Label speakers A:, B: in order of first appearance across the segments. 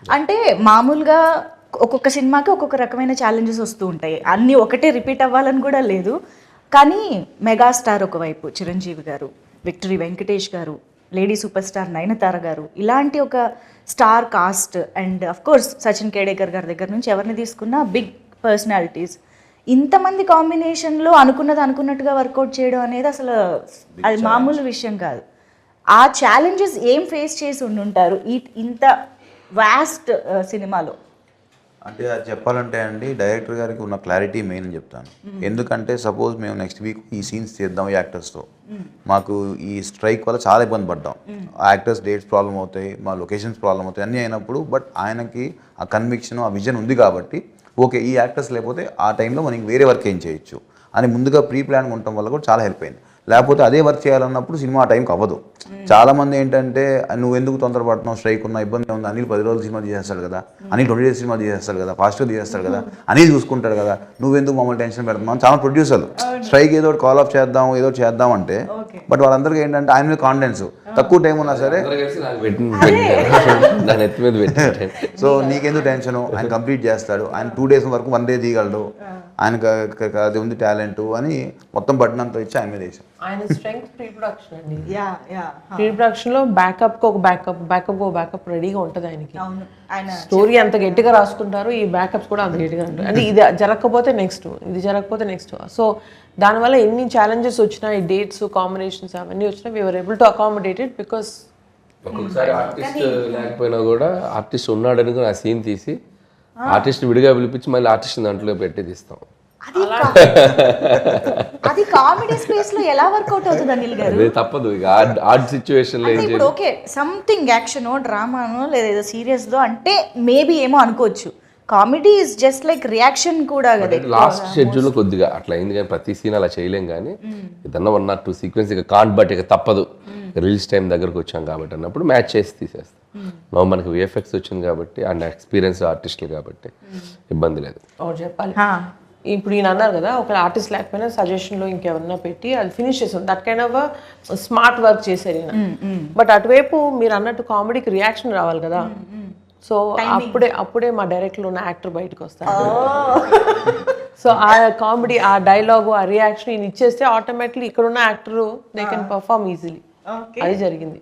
A: అంటే మామూలుగా ఒక్కొక్క సినిమాకి ఒక్కొక్క రకమైన ఛాలెంజెస్ వస్తూ ఉంటాయి, అన్నీ ఒకటే రిపీట్ అవ్వాలని కూడా లేదు. కానీ మెగాస్టార్ ఒకవైపు చిరంజీవి గారు, విక్టరీ వెంకటేష్ గారు, లేడీ సూపర్ స్టార్ నయనతార గారు, ఇలాంటి ఒక star cast and of course Sachin Khedekar గారి దగ్గర నుంచి ఎవరిని తీసుకున్నా బిగ్ పర్సనాలిటీస్, ఇంతమంది కాంబినేషన్లో అనుకున్నది అనుకున్నట్టుగా వర్కౌట్ చేయడం అనేది అసలు అది మామూలు విషయం కాదు. ఆ ఛాలెంజెస్ ఏం ఫేస్ చేసి ఉండుంటారు ఇంత వాస్ట్ సినిమాలో?
B: అంటే అది చెప్పాలంటే అండి, డైరెక్టర్ గారికి ఉన్న క్లారిటీ మెయిన్ అని చెప్తాను. ఎందుకంటే సపోజ్ మేము నెక్స్ట్ వీక్ ఈ సీన్స్ చేద్దాం ఈ యాక్టర్స్తో, మాకు ఈ స్ట్రైక్ వల్ల చాలా ఇబ్బంది పడ్డాం, ఆ యాక్టర్స్ డేట్స్ ప్రాబ్లం అవుతాయి, మా లొకేషన్స్ ప్రాబ్లం అవుతాయి అన్నీ అయినప్పుడు, బట్ ఆయనకి ఆ కన్విక్షన్ ఆ విజన్ ఉంది కాబట్టి ఓకే ఈ యాక్టర్స్ లేకపోతే ఆ టైంలో మనకి వేరే వర్క్ ఏం చేయొచ్చు అని ముందుగా ప్రీ ప్లాన్ ఉండటం వల్ల కూడా చాలా హెల్ప్ అయింది. లేకపోతే అదే వర్క్ చేయాలన్నప్పుడు సినిమా ఆ టైంకి అవ్వదు. చాలామంది ఏంటంటే నువ్వు ఎందుకు తొందరపడుతున్నావు, స్ట్రైక్ ఉన్న ఇబ్బంది ఉంది, అనిల్ 10 రోజులు సినిమా తీసేస్తాడు కదా, అనిల్ 20 డేస్ సినిమా తీసేస్తాడు కదా, ఫాస్ట్గా తీసేస్తాడు కదా, అనిల్ చూసుకుంటాడు కదా, నువ్వెందుకు మమ్మల్ని టెన్షన్ పెడుతున్నావు చాలా ప్రొడ్యూసర్లు స్ట్రైక్ ఏదో కాల్ ఆఫ్ చేద్దాం ఏదో చేద్దాం అంటే, బట్ వాళ్ళందరికీ ఏంటంటే ఆయన మీద కాన్ఫిడెన్స్ తక్కువ టైం ఉన్నా సరే సో నీకెందుకు టెన్షన్, ఆయన కంప్లీట్ చేస్తాడు, ఆయన 2 days వరకు 1 day తీయగలడు, ఆయనకు అది ఉంది టాలెంట్ అని మొత్తం బటన్ అంతా ఇచ్చి ఆయన మీద వేసాం.
C: ఆయన స్ట్రెంగ్త్ ప్రీ ప్రొడక్షన్ అండి. ప్రీ ప్రొడక్షన్ లో బ్యాకప్ కు ఒక బ్యాకప్ రెడీగా ఉంటది ఆయనకి. స్టోరీ అంత గట్టిగా రాసుకుంటారు, ఈ బ్యాకప్స్ కూడా అంత గట్టిగా ఉంటాయి. అంటే ఇది జరగకపోతే నెక్స్ట్, ఇది జరగకపోతే నెక్స్ట్. సో దానివల్ల ఎన్ని ఛాలెంజెస్ వచ్చినా, ఈ డేట్స్ కాంబినేషన్స్ అవన్నీ వచ్చినా we were able to accommodate it. Because
D: ఒక్కొక్కసారి ఆర్టిస్ట్ లేకపోయినా కూడా ఆర్టిస్ట్ ఉన్నాడని ఆ సీన్ తీసి ఆర్టిస్ట్ విడిగా పిలిపించి మళ్ళీ ఆర్టిస్ట్ దాంట్లో పెట్టి తీస్తాం.
A: అది కామెడీ స్పేస్ లో ఎలా వర్కౌట్ అవుతుంది అనిల్ గారు?
D: అదే తప్పదు, ఇక ఆర్ట్ సిచ్యువేషన్ లో
A: ఇప్పుడు ఓకే సంథింగ్ యాక్షనో డ్రామానో లేదా ఏదో సీరియస్ దో అంటే మేబీ ఏమో అనుకోవచ్చు, comedy is just like reaction కూడా కదా.
D: లాస్ట్ షెడ్యూల్ కొద్దిగా అట్లా అయింది, కానీ ప్రతి సీన్ అలా చేయలేం. కానీ ఏదన్నా 1 or 2 సీక్వెన్స్ ఇక కాంట్ బట్ ఇక తప్పదు, రిలీజ్ టైం దగ్గరకు వచ్చాం కాబట్టి అన్నప్పుడు మ్యాచ్ చేసి తీసేస్తాం. మనకి విఎఫ్ఎక్స్ వచ్చింది కాబట్టి అండ్ ఎక్స్పీరియన్స్ ఆర్టిస్టులు కాబట్టి ఇబ్బంది లేదు.
C: చెప్పాలి ఇప్పుడు ఈయన అన్నారు కదా, ఒక ఆర్టిస్ట్ లేకపోయినా సజెషన్ లో ఇంకెవరన్నా పెట్టి అది ఫినిష్ చేసాం, that kind of smart work చేశారు ఈయన. బట్ అటువైపు మీరు అన్నట్టు కామెడీకి రియాక్షన్ రావాలి కదా, సో అప్పుడే మా డైరెక్ట్లో ఉన్న యాక్టర్ బయటకు వస్తారు. సో ఆ కామెడీ, ఆ డైలాగు, ఆ రియాక్షన్ ఈయన ఇచ్చేస్తే ఆటోమేటిక్లీ ఇక్కడ ఉన్న actor they can perform easily. అది జరిగింది.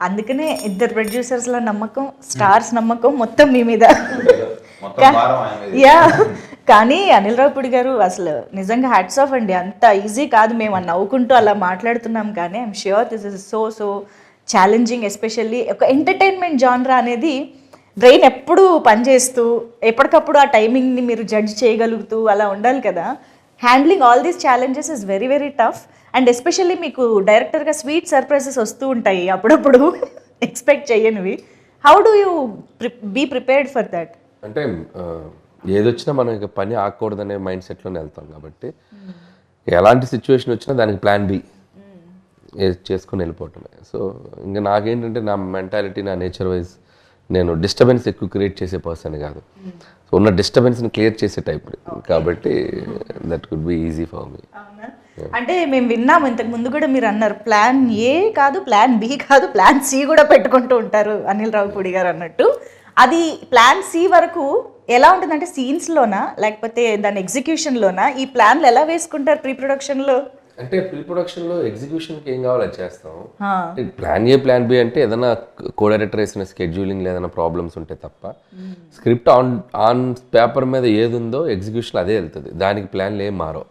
A: అందుకనే ఇద్దరు ప్రొడ్యూసర్స్ల నమ్మకం, స్టార్స్ నమ్మకం మొత్తం మీ మీద. యా కానీ అనిల్ రావిపూడి గారు అసలు నిజంగా హ్యాట్స్ ఆఫ్ అండి, అంత ఈజీ కాదు. మేము నవ్వుకుంటూ అలా మాట్లాడుతున్నాం కానీ I'm sure this is so challenging. Especially ఒక ఎంటర్టైన్మెంట్ జానరా అనేది బ్రెయిన్ ఎప్పుడు పనిచేస్తూ ఎప్పటికప్పుడు ఆ టైమింగ్ని మీరు జడ్జ్ చేయగలుగుతూ అలా ఉండాలి కదా. Handling all these challenges is very very tough. And especially మీకు డైరెక్టర్గా స్వీట్ సర్ప్రైజెస్ వస్తూ ఉంటాయి అప్పుడప్పుడు ఎక్స్పెక్ట్ చేయనివి. How do you be prepared for that?
D: అంటే ఏదొచ్చినా మనం ఇక పని ఆగకూడదనే మైండ్ సెట్లోనే వెళ్తాం కాబట్టి ఎలాంటి సిచ్యువేషన్ వచ్చినా దానికి ప్లాన్ బి చేసుకొని వెళ్ళిపోవటమే. సో ఇంకా నాకేంటంటే నా మెంటాలిటీ, నా నేచర్ వైజ్ నేను డిస్టర్బెన్స్ ఎక్కువ క్రియేట్ చేసే పర్సన్ కాదు. సో ఉన్న డిస్టర్బెన్స్ని క్లియర్ చేసే టైప్ కాబట్టి that could be easy for me.
A: అంటే మేము విన్నాము ఇంతకు ముందు కూడా, మీరు అన్నారు ప్లాన్ ఏ కాదు, ప్లాన్ బి కాదు, ప్లాన్ సి కూడా పెట్టుకుంటూ ఉంటారు అనిల్ రావిపూడి గారు అన్నట్టు. అది ప్లాన్ సి వరకు ఎలా ఉంటుందంటే సీన్స్లోనా లేకపోతే దాని ఎగ్జిక్యూషన్లోనా? ఈ ప్లాన్లు ఎలా వేసుకుంటారు ప్రీ ప్రొడక్షన్లో?
D: అంటే ప్రీ ప్రొడక్షన్లో ఎగ్జిక్యూషన్కి ఏం కావాలో అది చేస్తాం. ప్లాన్ ఏ ప్లాన్ బి అంటే ఏదైనా కో డైరెక్టర్ వేసిన స్కెడ్యూలింగ్ ఏదైనా ప్రాబ్లమ్స్ ఉంటే తప్ప స్క్రిప్ట్ ఆన్ పేపర్ మీద ఏది ఉందో ఎగ్జిక్యూషన్ అదే వెళ్తుంది. దానికి ప్లాన్లు ఏం మారో.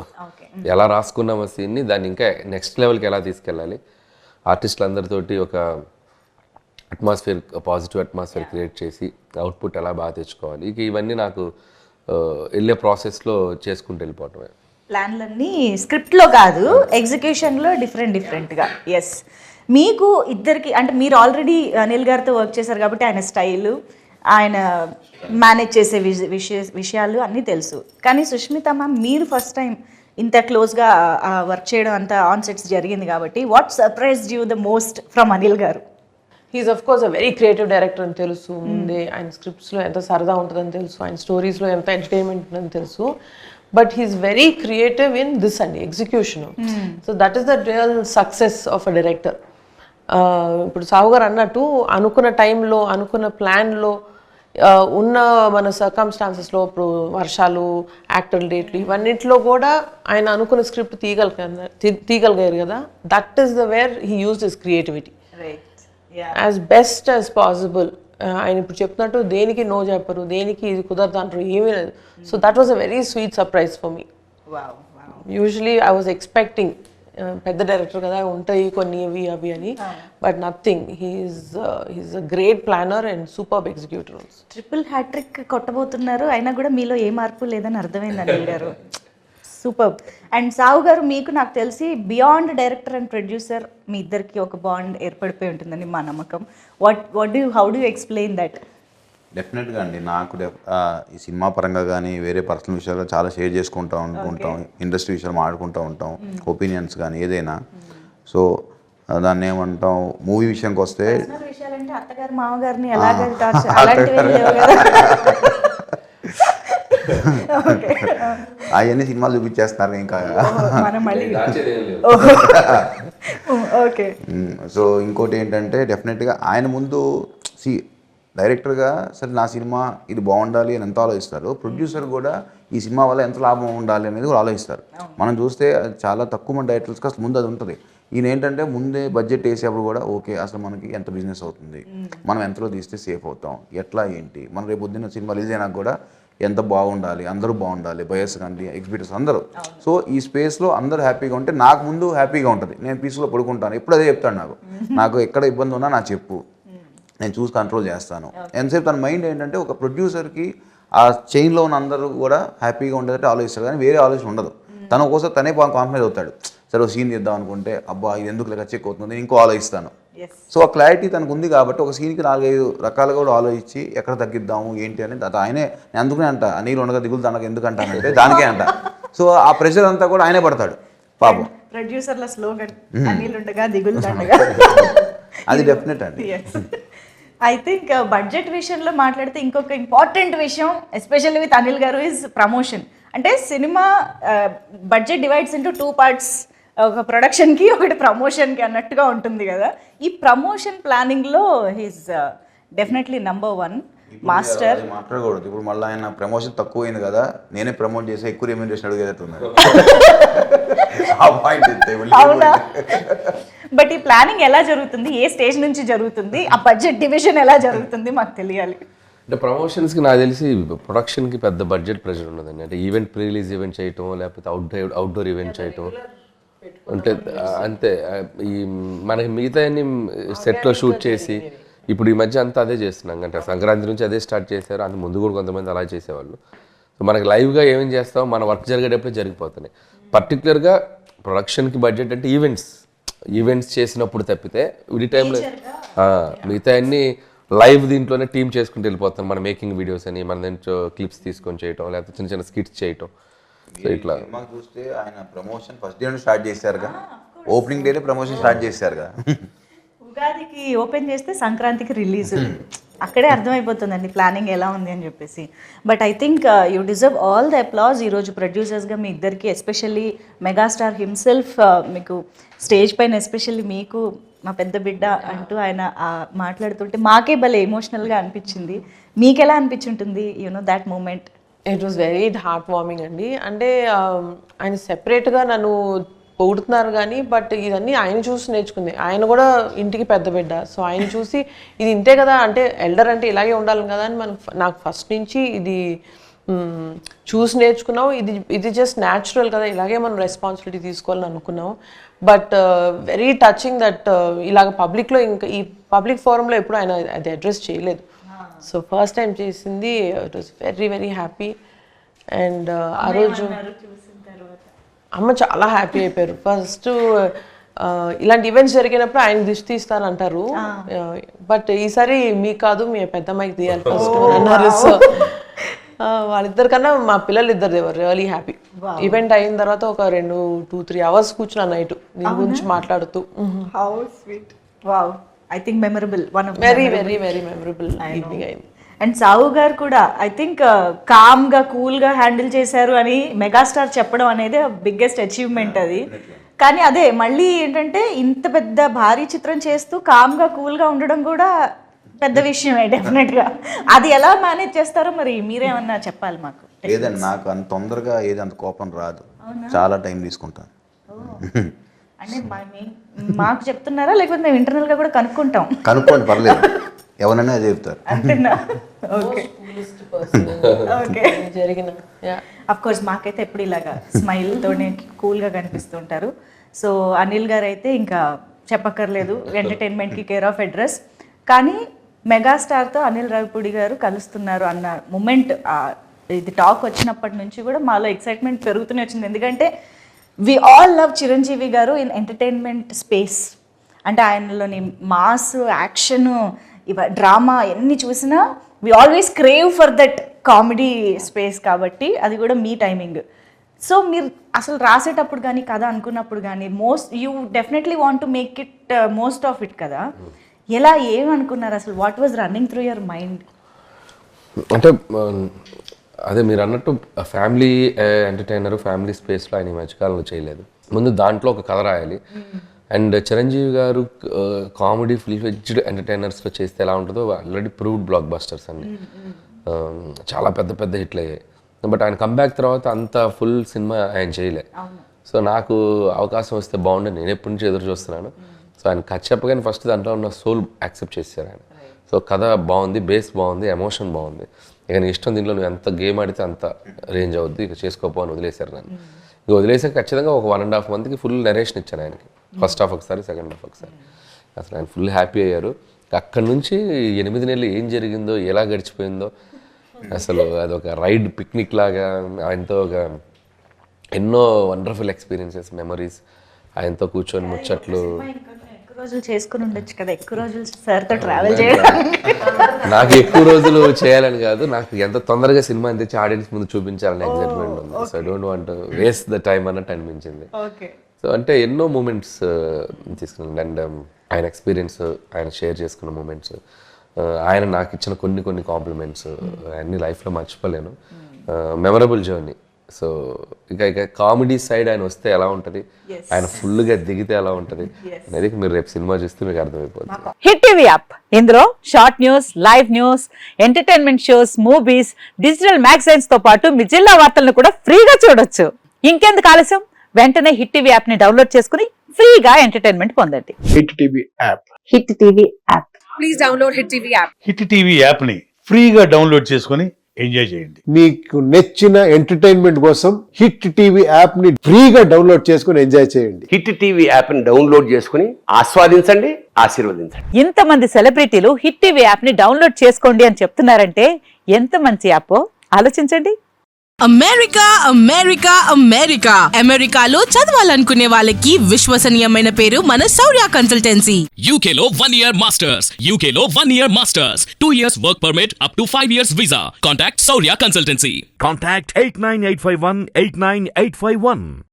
D: ఎలా రాసుకున్నామో సీన్ని దాన్ని ఇంకా నెక్స్ట్ లెవెల్కి ఎలా తీసుకెళ్ళాలి, ఆర్టిస్టులు అందరితోటి ఒక అట్మాస్ఫియర్, పాజిటివ్ అట్మాస్ఫియర్ క్రియేట్ చేసి అవుట్పుట్ ఎలా బాగా తెచ్చుకోవాలి, ఇక ఇవన్నీ నాకు వెళ్ళే ప్రాసెస్లో చేసుకుంటూ వెళ్ళిపోవటమే.
A: ప్లాన్లన్నీ స్క్రిప్ట్లో కాదు, ఎగ్జిక్యూషన్లో డిఫరెంట్గా. ఎస్, మీకు ఇద్దరికి అంటే మీరు ఆల్రెడీ అనిల్ గారితో వర్క్ చేశారు కాబట్టి ఆయన స్టైలు, ఆయన మేనేజ్ చేసే విషయాలు అన్నీ తెలుసు. కానీ సుష్మిత మ్యామ్, మీరు ఫస్ట్ టైం ఇంత క్లోజ్గా వర్క్ చేయడం అంత ఆన్ సెట్స్ జరిగింది కాబట్టి what surprised you the most from Anil గారు?
C: He's of course a very creative director అని తెలుసు ముందే. ఆయన స్క్రిప్ట్స్లో ఎంత సరదా ఉంటుందని తెలుసు, ఆయన స్టోరీస్లో ఎంత ఎంటర్టైన్మెంట్ ఉంటుందని తెలుసు. But he's very creative in this అండి, execution. So that is the real success of a director. ఇప్పుడు సాహు గారు అన్నట్టు అనుకున్న టైంలో అనుకున్న ప్లాన్లో ఉన్న మన సర్కమ్స్టాన్సెస్లో ఇప్పుడు వర్షాలు, యాక్టర్ డేట్లు ఇవన్నిట్లో కూడా ఆయన అనుకున్న స్క్రిప్ట్ తీయగలిగారు కదా. That is the where he used his creativity as best as possible. ఆయన ఇప్పుడు చెప్తున్నట్టు దేనికి నో చెప్పరు, దేనికి ఇది కుదరదు అంటారు, ఏమీ లేదు. So that was a very sweet surprise for me. Usually I was expecting పెద్ద డైరెక్టర్ కదా ఉంటాయి కొన్ని ఇవి అవి అని, but nothing. He's a great planner and superb executor.
A: Triple hat-trick కొట్టబోతున్నారు అయినా కూడా మీలో ఏ మార్పు లేదని అర్థమైంది అనిల్ గారు. సూపర్. అండ్ సాహు గారు, మీకు నాకు తెలిసి బియాండ్ డైరెక్టర్ అండ్ ప్రొడ్యూసర్ మీ ఇద్దరికి ఒక బాండ్ ఏర్పడిపోయి ఉంటుందని మా నమ్మకం. How do explain that?
B: డెఫినెట్గా అండి, నాకు ఈ సినిమా పరంగా కానీ వేరే పర్సనల్ విషయాలు చాలా షేర్ చేసుకుంటూ ఉంటాం, ఇండస్ట్రీ విషయాలు మాట్లాడుకుంటూ ఉంటాం, ఒపీనియన్స్ కానీ ఏదైనా. సో దాన్ని ఏమంటాం, మూవీ విషయానికి వస్తే
A: విషయాలంటే అత్తగారు మామగారిని ఎలాగ అలాంటివి లేవు కదా.
B: అవన్నీ సినిమాలు చూపించేస్తున్నారు ఇంకా.
A: ఓకే.
B: సో ఇంకోటి ఏంటంటే డెఫినెట్గా ఆయన ముందు డైరెక్టర్గా సరే నా సినిమా ఇది బాగుండాలి అని ఎంత ఆలోచిస్తారు, ప్రొడ్యూసర్ కూడా ఈ సినిమా వల్ల ఎంత లాభం ఉండాలి అనేది కూడా ఆలోచిస్తారు. మనం చూస్తే చాలా తక్కువ మంది డైరెక్టర్స్కి అసలు ముందు అది ఉంటుంది. ఈయన ఏంటంటే ముందే బడ్జెట్ వేసేప్పుడు కూడా ఓకే అసలు మనకి ఎంత బిజినెస్ అవుతుంది, మనం ఎంతలో తీస్తే సేఫ్ అవుతాం, ఎట్లా ఏంటి, మనం రేపు పొద్దున్న సినిమా రిలీజ్ అయినా కూడా ఎంత బాగుండాలి, అందరూ బాగుండాలి, బయర్స్ కానీ ఎగ్జిబిటర్స్ అందరూ. సో ఈ స్పేస్లో అందరూ హ్యాపీగా ఉంటే నాకు ముందు హ్యాపీగా ఉంటుంది, నేను పీస్ఫుల్గా పడుకుంటాను. ఎప్పుడు అదే చెప్తాను, నాకు ఎక్కడ ఇబ్బంది ఉన్నా నాకు చెప్పు, నేను చూసి కంట్రోల్ చేస్తాను. ఎంతసేపు తన మైండ్ ఏంటంటే ఒక ప్రొడ్యూసర్కి ఆ చైన్లో ఉన్న అందరూ కూడా హ్యాపీగా ఉండేటట్టు ఆలోచిస్తారు, కానీ వేరే ఆలోచన ఉండదు. తను ఒక్కోసారి తనే కాన్ఫిడెన్స్ అవుతాడు. సరే ఒక సీన్ చేద్దాం అనుకుంటే అబ్బా ఇది ఎందుకు లెక్క చెక్ అవుతుంది, ఇంకో ఆలోచిస్తాను. సో ఆ క్లారిటీ తనకు ఉంది కాబట్టి ఒక సీన్కి 4-5 రకాలుగా కూడా ఆలోచించి ఎక్కడ తగ్గిద్దాము ఏంటి అనేది అది ఆయనే. నేను అందుకనే అంట నీళ్ళు ఉండగా దిగులు తనకు ఎందుకు అంటానంటే దానికే అంట. సో ఆ ప్రెషర్ అంతా కూడా ఆయనే పడతాడు పాపం.
A: ప్రొడ్యూసర్ల స్లోగన్ అనిల్ ఉండగా దిగులు దండగా.
B: అది డెఫినెట్ అండి.
A: ఐ థింక్ బడ్జెట్ విషయంలో మాట్లాడితే ఇంకొక ఇంపార్టెంట్ విషయం ఎస్పెషల్లీ విత్ అనిల్ గారు ఈజ్ ప్రమోషన్. అంటే cinema budget divides into 2 parts, ఒక ప్రొడక్షన్కి ఒకటి ప్రమోషన్కి అన్నట్టుగా ఉంటుంది కదా. ఈ ప్రమోషన్ ప్లానింగ్లో హీస్ డెఫినెట్లీ నంబర్ 1 మాస్టర్.
B: మాట్లాడకూడదు ఇప్పుడు, మళ్ళీ ఆయన ప్రమోషన్ తక్కువ అయింది కదా, నేనే ప్రమోట్ చేసి ఎక్కువ రెమ్యూనరేషన్ అడిగేటట్టున్నారు.
A: అవునా? బట్ ఈ ప్లానింగ్ ఎలా జరుగుతుంది, ఏ స్టేజ్ నుంచి జరుగుతుంది, ఆ బడ్జెట్ డివిజన్ ఎలా జరుగుతుంది మాకు తెలియాలి.
D: అంటే ప్రమోషన్స్కి నాకు తెలిసి ప్రొడక్షన్కి పెద్ద బడ్జెట్ ప్రెషర్ ఉండదండి. అంటే ఈవెంట్ ప్రీ రిలీజ్ ఈవెంట్ చేయటం, లేకపోతే అవుట్డోర్ ఈవెంట్ చేయటం అంటే అంతే. ఈ మనకి మిగతా అన్ని సెట్లో షూట్ చేసి ఇప్పుడు ఈ మధ్య అంతా అదే చేస్తున్నాం. అంటే సంక్రాంతి నుంచి అదే స్టార్ట్ చేశారు, అంత ముందు కూడా కొంతమంది అలా చేసేవాళ్ళు. సో మనకి లైవ్గా ఏమేం చేస్తాం, మన వర్క్ జరిగేటప్పుడే జరిగిపోతున్నాయి. పర్టికులర్గా ప్రొడక్షన్కి బడ్జెట్ అంటే ఈవెంట్స్ చేసినప్పుడు తప్పితే ఈ టైంలో మిగతా అన్ని లైవ్ దీంట్లోనే టీమ్ చేసుకుంటూ వెళ్ళిపోతాం. మన మేకింగ్ వీడియోస్ అని మన దాంట్లో క్లిప్స్ తీసుకొని చేయటం, లేకపోతే చిన్న చిన్న స్కిట్స్ చేయటం. సో ఇట్లా
B: చూస్తే ఆయన ప్రమోషన్ ఫస్ట్ డే స్టార్ట్ చేశారుగా, ఓపెనింగ్ డేనే ప్రమోషన్ స్టార్ట్ చేశారుగా.
A: ఉగాదికి ఓపెన్ చేస్తే సంక్రాంతికి రిలీజ్, అక్కడే అర్థమైపోతుందండి ప్లానింగ్ ఎలా ఉంది అని చెప్పేసి. But I think you deserve all the applause. ఈరోజు ప్రొడ్యూసర్స్గా మీ ఇద్దరికి, ఎస్పెషల్లీ మెగాస్టార్ హిమ్సెల్ఫ్ మీకు స్టేజ్ పైన, ఎస్పెషల్లీ మీకు మా పెద్ద బిడ్డ అంటూ ఆయన మాట్లాడుతుంటే మాకే భలే ఎమోషనల్గా అనిపించింది. మీకు ఎలా అనిపించుంటుంది that moment?
C: It was very heart warming అండి. అంటే ఆయన సెపరేట్గా నన్ను పొగుడుతున్నారు కానీ బట్ ఇదన్నీ ఆయన చూసి నేర్చుకుంది. ఆయన కూడా ఇంటికి పెద్ద బిడ్డ, సో ఆయన చూసి ఇది ఇంతే కదా, అంటే ఎల్డర్ అంటే ఇలాగే ఉండాలి కదా అని నాకు ఫస్ట్ నుంచి ఇది చూసి నేర్చుకున్నాం. ఇది జస్ట్ న్యాచురల్ కదా, ఇలాగే మనం రెస్పాన్సిబిలిటీ తీసుకోవాలని అనుకున్నాం. బట్ వెరీ టచింగ్ దట్ ఇలాగ పబ్లిక్లో, ఇంకా ఈ పబ్లిక్ ఫోరంలో ఎప్పుడు ఆయన అది అడ్రస్ చేయలేదు. సో ఫస్ట్ టైం చేసింది. It was very very happy. And ఆ రోజు అమ్మ చాలా హ్యాపీ అయిపోయారు. ఫస్ట్ ఇలాంటి ఈవెంట్స్ జరిగినప్పుడు ఆయన దిష్టి తీస్తానంటారు, బట్ ఈసారి మీకు కాదు మీ పెద్దమ్మాయికి తీయాలి ఫస్ట్ అన్నారు. సో వాళ్ళిద్దరికన్నా మా పిల్లలు ఇద్దరు దేవర్ రియలీ హ్యాపీ. ఈవెంట్ అయిన తర్వాత ఒక 2-3 hours కూర్చున్నా నైట్ దీని గురించి మాట్లాడుతూ.
A: How sweet. Wow. I think memorable, one of
C: very very very memorable evening అయింది.
A: అండ్ సాహు గారు కూడా ఐ థింక్ కామ్గా కూల్గా హ్యాండిల్ చేశారు అని మెగాస్టార్ చెప్పడం అనేది బిగ్గెస్ట్ అచీవ్మెంట్ అది. కానీ అదే మళ్ళీ ఏంటంటే ఇంత పెద్ద భారీ చిత్రం చేస్తూ కామ్గా కూల్గా ఉండడం కూడా పెద్ద విషయమే డెఫినెట్గా. అది ఎలా మేనేజ్ చేస్తారో మరి మీరేమన్నా చెప్పాలి మాకు.
B: లేదండి, నాకు అంత తొందరగా ఏది అంత కోపం రాదు, చాలా టైం తీసుకుంటాను.
A: అంటే మాకు చెప్తున్నారా లేకపోతే మేము ఇంటర్నల్గా కూడా కనుక్కుంటాం?
B: కనుక్కోండి, పర్లేదు, ఎవరైనా చెప్తారు.
A: అంతేనా? Okay okay.
C: జరిగిన
A: అఫ్ కోర్స్ మాకైతే ఎప్పుడు ఇలాగా స్మైల్తోనే కూల్గా కనిపిస్తుంటారు. సో అనిల్ గారు అయితే ఇంకా చెప్పక్కర్లేదు, ఎంటర్టైన్మెంట్కి కేర్ ఆఫ్ అడ్రస్. కానీ మెగాస్టార్తో అనిల్ రావిపూడి గారు కలుస్తున్నారు అన్న మూమెంట్, ఇది టాక్ వచ్చినప్పటి నుంచి కూడా మాలో ఎక్సైట్మెంట్ పెరుగుతూనే వచ్చింది. ఎందుకంటే వి ఆల్ లవ్ చిరంజీవి గారు ఇన్ ఎంటర్టైన్మెంట్ స్పేస్. అంటే ఆయనలోని మాస్, యాక్షన్, డ్రామా ఎన్ని చూసినా we always crave for that comedy space. కాబట్టి అది కూడా మీ టైమింగ్. సో మీరు అసలు రాసేటప్పుడు కానీ కథ అనుకున్నప్పుడు కానీ you definitely want to make it most of it కదా. ఎలా ఏమనుకున్నారు అసలు? What was running through your mind?
D: అంటే అదే మీరు అన్నట్టు ఫ్యామిలీ ఎంటర్టైనర్, ఫ్యామిలీ స్పేస్లో ఆయన ఈ మధ్యకాలంలో చేయలేదు. ముందు దాంట్లో ఒక కథ రాయాలి. అండ్ చిరంజీవి గారు కామెడీ ఫుల్ ఫ్లెడ్జ్డ్ ఎంటర్టైనర్స్లో చేస్తే ఎలా ఉంటుందో ఆల్రెడీ ప్రూవ్డ్ బ్లాక్ బస్టర్స్ అన్ని చాలా పెద్ద పెద్ద హిట్లు అయ్యాయి. బట్ ఆయన కంబ్యాక్ తర్వాత అంత ఫుల్ సినిమా ఆయన చేయలే. సో నాకు అవకాశం వస్తే బాగుండే, నేను ఎప్పటి నుంచి ఎదురు చూస్తున్నాను. సో ఆయన కథ చెప్పగానే ఫస్ట్ దాంట్లో ఉన్న సోల్ యాక్సెప్ట్ చేశారు ఆయన. సో కథ బాగుంది, బేస్ బాగుంది, ఎమోషన్ బాగుంది, ఇక నీ ఇష్టం, దీంట్లో నువ్వు ఎంత గేమ్ ఆడితే అంత రేంజ్ అవుద్ది, ఇక చేసుకోపో అని వదిలేశారు నన్ను. ఇక వదిలేసాక ఖచ్చితంగా ఒక 1.5 monthకి ఫుల్ నరేషన్ ఇచ్చాను ఆయనకి. ఫస్ట్ హాఫ్ ఒకసారి, సెకండ్ హాఫ్ ఒకసారి. అసలు ఆయన ఫుల్ హ్యాపీ అయ్యారు. అక్కడి నుంచి 8 నెలలు ఏం జరిగిందో, ఎలా గడిచిపోయిందో, అసలు అదొక రైడ్, పిక్నిక్ లాగా ఆయనతో ఒక ఎన్నో వండర్ఫుల్ ఎక్స్పీరియన్సెస్, మెమరీస్, ఆయనతో కూర్చొని ముచ్చట్లు.
A: రోజులు చేసుకుని ఉండొచ్చు కదా, ఎక్కువ రోజులు సార్తో ట్రావెల్ చేయడం.
D: నాకు ఎక్కువ రోజులు చేయాలని కాదు, నాకు ఎంత తొందరగా సినిమా తెచ్చి ఆడియన్స్ ముందు చూపించాలని ఎగ్జైట్మెంట్ ఉంది. So I don't want waste the time అన్నట్టు అనిపించింది. సో అంటే ఎన్నో మూమెంట్స్ తీసుకున్నాను. అండ్ ఆయన ఎక్స్పీరియన్స్, ఆయన షేర్ చేసుకున్న మూమెంట్స్, ఆయన నాకు ఇచ్చిన కొన్ని కాంప్లిమెంట్స్ అన్ని లైఫ్లో మర్చిపోలేను. Memorable journey. సో ఇక కామెడీ సైడ్ ఆయన వస్తే ఎలా ఉంటుంది, ఆయన ఫుల్గా దిగితే ఎలా ఉంటుంది అనేది మీరు రేపు సినిమా చూస్తే మీకు అర్థమైపోతుంది.
E: హిట్ టీవీ యాప్, ఇందులో short news, live news, entertainment shows, movies, digital magazines తో పాటు మీ జిల్లా వార్తలను కూడా ఫ్రీగా చూడొచ్చు. ఇంకెందుకు ఆలస్యం, వెంటనే హిట్ టీవీ యాప్ ని డౌన్లోడ్ చేసుకుని ఫ్రీగా ఎంటర్టైన్మెంట్ పొందండి.
F: Hit TV app.
E: Hit TV app.
G: Please download hit TV app.
F: Hit TV app ని ఫ్రీగా డౌన్లోడ్ చేసుకొని ఎంజాయ్ చేయండి.
H: మీకు నచ్చిన ఎంటర్టైన్మెంట్ కోసం హిట్ టీవీ యాప్ ని ఫ్రీగా డౌన్లోడ్ చేసుకొని ఎంజాయ్ చేయండి.
I: హిట్ టీవీ యాప్ ని డౌన్లోడ్ చేసుకుని ఆస్వాదించండి, ఆశీర్వదించండి.
E: ఇంతమంది సెలబ్రిటీలు హిట్ టీవీ యాప్ ని డౌన్లోడ్ చేసుకోండి అని చెప్తున్నారంటే ఎంత మంచి యాప్ ఆలోచించండి.
G: అమెరికా అమెరికా అమెరికా అమెరికాలో చదవాలనుకునే వాళ్ళకి విశ్వసనీయమైన పేరు మన శౌర్య కన్సల్టెన్సీ.
J: UK లో 1 year masters. UK లో 1 year masters. 2 years work permit up to 5 years visa. Contact Saurya Consultancy.
K: Contact 89851 89851.